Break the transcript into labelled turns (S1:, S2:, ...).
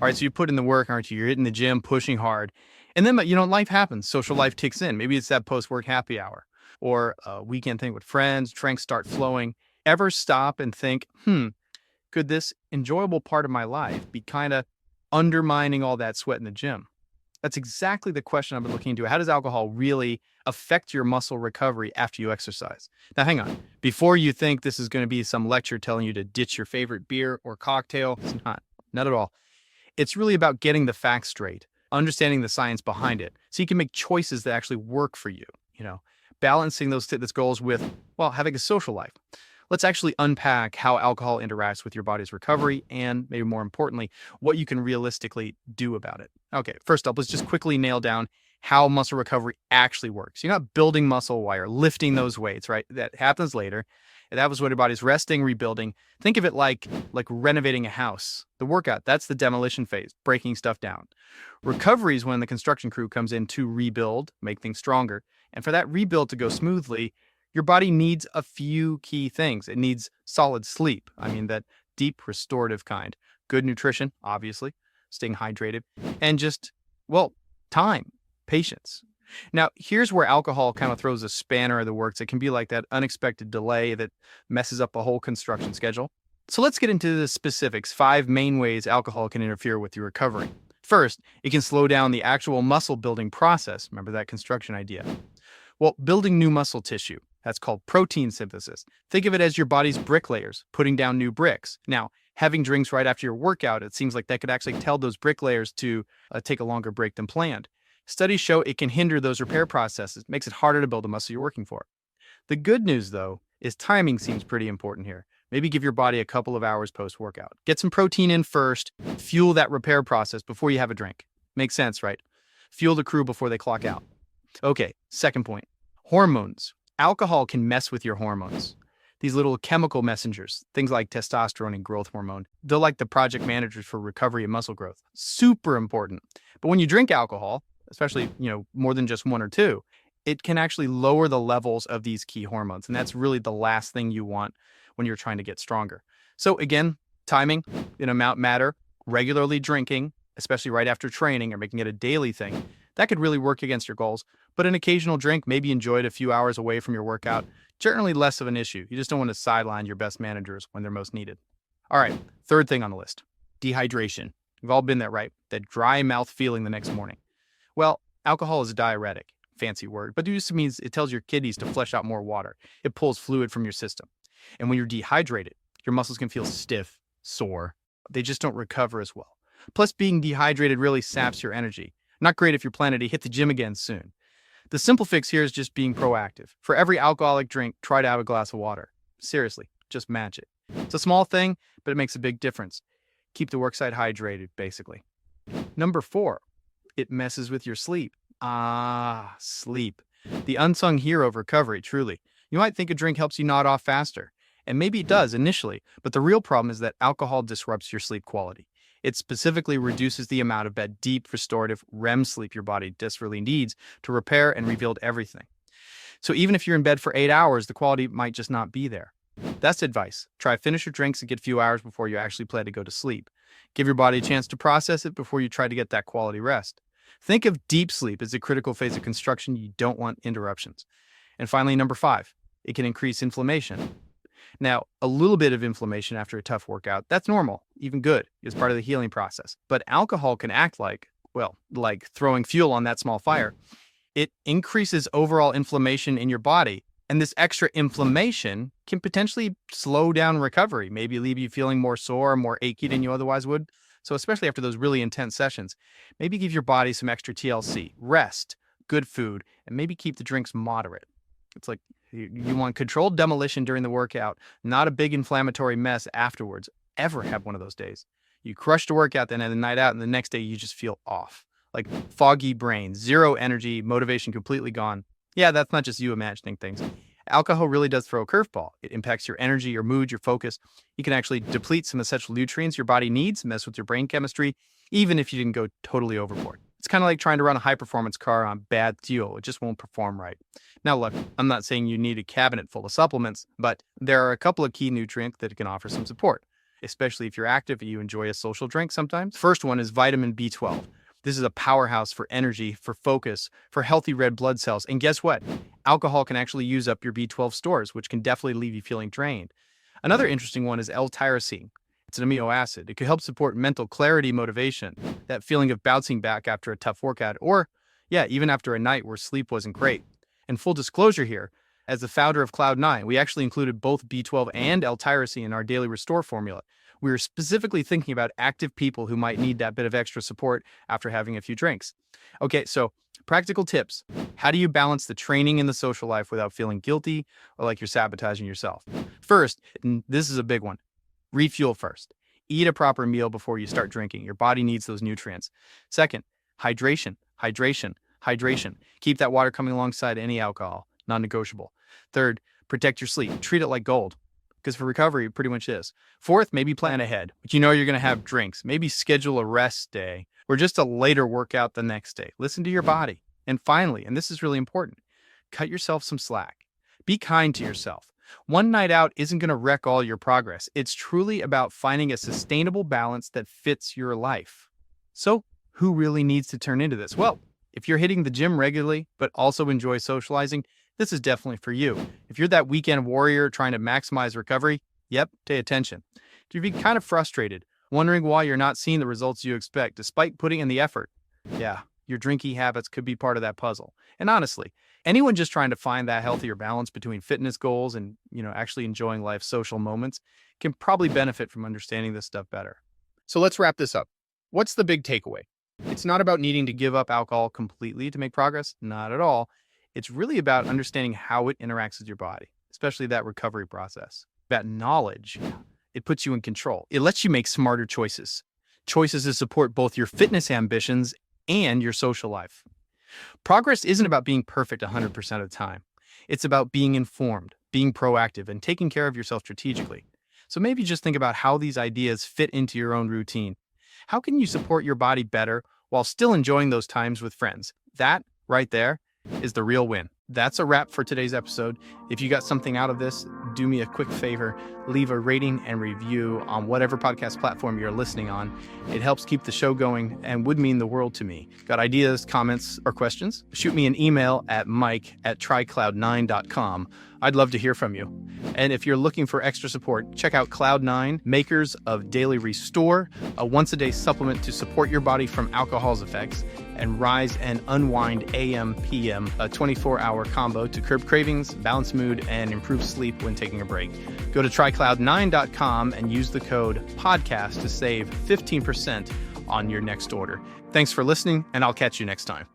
S1: All right, so you put in the work, aren't you? You're hitting the gym, pushing hard. And then, life happens. Social life kicks in. Maybe it's that post-work happy hour or a weekend thing with friends, drinks start flowing. Ever stop and think, could this enjoyable part of my life be kind of undermining all that sweat in the gym? That's exactly the question I've been looking into. How does alcohol really affect your muscle recovery after you exercise? Now, hang on. Before you think this is going to be some lecture telling you to ditch your favorite beer or cocktail, it's not at all. It's really about getting the facts straight, understanding the science behind it, so you can make choices that actually work for you, balancing those fitness goals with, well, having a social life. Let's actually unpack how alcohol interacts with your body's recovery and, maybe more importantly, what you can realistically do about it. Okay, first up, let's just quickly nail down how muscle recovery actually works. You're not building muscle while you're lifting those weights, right? That happens later. That was when your body's resting, rebuilding. Think of it like renovating a house. The workout, that's the demolition phase, breaking stuff down. Recovery is when the construction crew comes in to rebuild, make things stronger. And for that rebuild to go smoothly, your body needs a few key things. It needs solid sleep. I mean, that deep restorative kind. Good nutrition, obviously, staying hydrated, and just, well, time, patience. Now, here's where alcohol kind of throws a spanner in the works. It can be like that unexpected delay that messes up a whole construction schedule. So let's get into the specifics. 5 main ways alcohol can interfere with your recovery. First, it can slow down the actual muscle building process. Remember that construction idea? Well, building new muscle tissue. That's called protein synthesis. Think of it as your body's bricklayers, putting down new bricks. Now, having drinks right after your workout, it seems like that could actually tell those bricklayers to take a longer break than planned. Studies show it can hinder those repair processes, makes it harder to build the muscle you're working for. The good news, though, is timing seems pretty important here. Maybe give your body a couple of hours post-workout. Get some protein in first, fuel that repair process before you have a drink. Makes sense, right? Fuel the crew before they clock out. Okay, second point. Hormones. Alcohol can mess with your hormones. These little chemical messengers, things like testosterone and growth hormone, they're like the project managers for recovery and muscle growth. Super important. But when you drink alcohol, especially, more than just 1 or 2, it can actually lower the levels of these key hormones. And that's really the last thing you want when you're trying to get stronger. So again, timing and amount matter. Regularly drinking, especially right after training or making it a daily thing, that could really work against your goals. But an occasional drink, maybe enjoyed a few hours away from your workout, generally less of an issue. You just don't want to sideline your best managers when they're most needed. All right, third thing on the list, dehydration. We've all been there, right? That dry mouth feeling the next morning. Well, alcohol is a diuretic, fancy word, but it just means it tells your kidneys to flush out more water. It pulls fluid from your system. And when you're dehydrated, your muscles can feel stiff, sore. They just don't recover as well. Plus, being dehydrated really saps your energy. Not great if you're planning to hit the gym again soon. The simple fix here is just being proactive. For every alcoholic drink, try to have a glass of water. Seriously, just match it. It's a small thing, but it makes a big difference. Keep the worksite hydrated, basically. Number 4, it messes with your sleep. Sleep. The unsung hero of recovery, truly. You might think a drink helps you nod off faster, and maybe it does initially, but the real problem is that alcohol disrupts your sleep quality. It specifically reduces the amount of that deep, restorative REM sleep your body desperately needs to repair and rebuild everything. So even if you're in bed for 8 hours, the quality might just not be there. That's advice. Try finish your drinks and get a few hours before you actually plan to go to sleep. Give your body a chance to process it before you try to get that quality rest. Think of deep sleep as a critical phase of construction. You don't want interruptions. And finally, number 5, it can increase inflammation. Now, a little bit of inflammation after a tough workout, that's normal, even good. It's part of the healing process. But alcohol can act like throwing fuel on that small fire. It increases overall inflammation in your body, and this extra inflammation can potentially slow down recovery, maybe leave you feeling more sore, more achy than you otherwise would. So especially after those really intense sessions, maybe give your body some extra TLC, rest, good food, and maybe keep the drinks moderate. It's like you want controlled demolition during the workout, not a big inflammatory mess afterwards. Ever have one of those days? You crush the workout, then at the night out, and the next day you just feel off. Like foggy brain, zero energy, motivation completely gone. Yeah, that's not just you imagining things. Alcohol really does throw a curveball. It impacts your energy, your mood, your focus. You can actually deplete some essential nutrients your body needs, mess with your brain chemistry, even if you didn't go totally overboard. It's kind of like trying to run a high-performance car on bad fuel. It just won't perform right. Now, look, I'm not saying you need a cabinet full of supplements, but there are a couple of key nutrients that can offer some support. especially if you're active and you enjoy a social drink sometimes. First one is vitamin B12. This is a powerhouse for energy, for focus, for healthy red blood cells. And guess what? Alcohol can actually use up your B12 stores, which can definitely leave you feeling drained. Another interesting one is L-Tyrosine. It's an amino acid. It can help support mental clarity, motivation, that feeling of bouncing back after a tough workout, or, yeah, even after a night where sleep wasn't great. And full disclosure here, as the founder of Cloud9, we actually included both B12 and L-Tyrosine in our daily restore formula. We were specifically thinking about active people who might need that bit of extra support after having a few drinks. Okay, so practical tips. How do you balance the training and the social life without feeling guilty or like you're sabotaging yourself? First, and this is a big one, refuel first. Eat a proper meal before you start drinking. Your body needs those nutrients. Second, hydration, hydration, hydration. Keep that water coming alongside any alcohol, non-negotiable. Third, protect your sleep. Treat it like gold, because for recovery, it pretty much is. Fourth, maybe plan ahead. But you know you're going to have drinks. Maybe schedule a rest day or just a later workout the next day. Listen to your body. And finally, and this is really important, cut yourself some slack. Be kind to yourself. One night out isn't going to wreck all your progress. It's truly about finding a sustainable balance that fits your life. So, who really needs to turn into this? Well, if you're hitting the gym regularly, but also enjoy socializing, this is definitely for you. If you're that weekend warrior trying to maximize recovery, yep, pay attention. If you're being kind of frustrated, wondering why you're not seeing the results you expect despite putting in the effort, yeah, your drinking habits could be part of that puzzle. And honestly, anyone just trying to find that healthier balance between fitness goals and, actually enjoying life's social moments can probably benefit from understanding this stuff better. So let's wrap this up. What's the big takeaway? It's not about needing to give up alcohol completely to make progress. Not at all. It's really about understanding how it interacts with your body, especially that recovery process. That knowledge, it puts you in control. It lets you make smarter choices. Choices that support both your fitness ambitions and your social life. Progress isn't about being perfect 100% of the time. It's about being informed, being proactive, and taking care of yourself strategically. So maybe just think about how these ideas fit into your own routine. How can you support your body better while still enjoying those times with friends? That right there is the real win. That's a wrap for today's episode. If you got something out of this, do me a quick favor, leave a rating and review on whatever podcast platform you're listening on. It helps keep the show going and would mean the world to me. Got ideas, comments, or questions? Shoot me an email at mike@trycloud9.com. I'd love to hear from you. And if you're looking for extra support, check out Cloud9, makers of Daily Restore, a once-a-day supplement to support your body from alcohol's effects, and Rise and Unwind AM/PM, a 24-hour combo to curb cravings, balance mood, and improve sleep when taking a break. Go to trycloud9.com and use the code PODCAST to save 15% on your next order. Thanks for listening, and I'll catch you next time.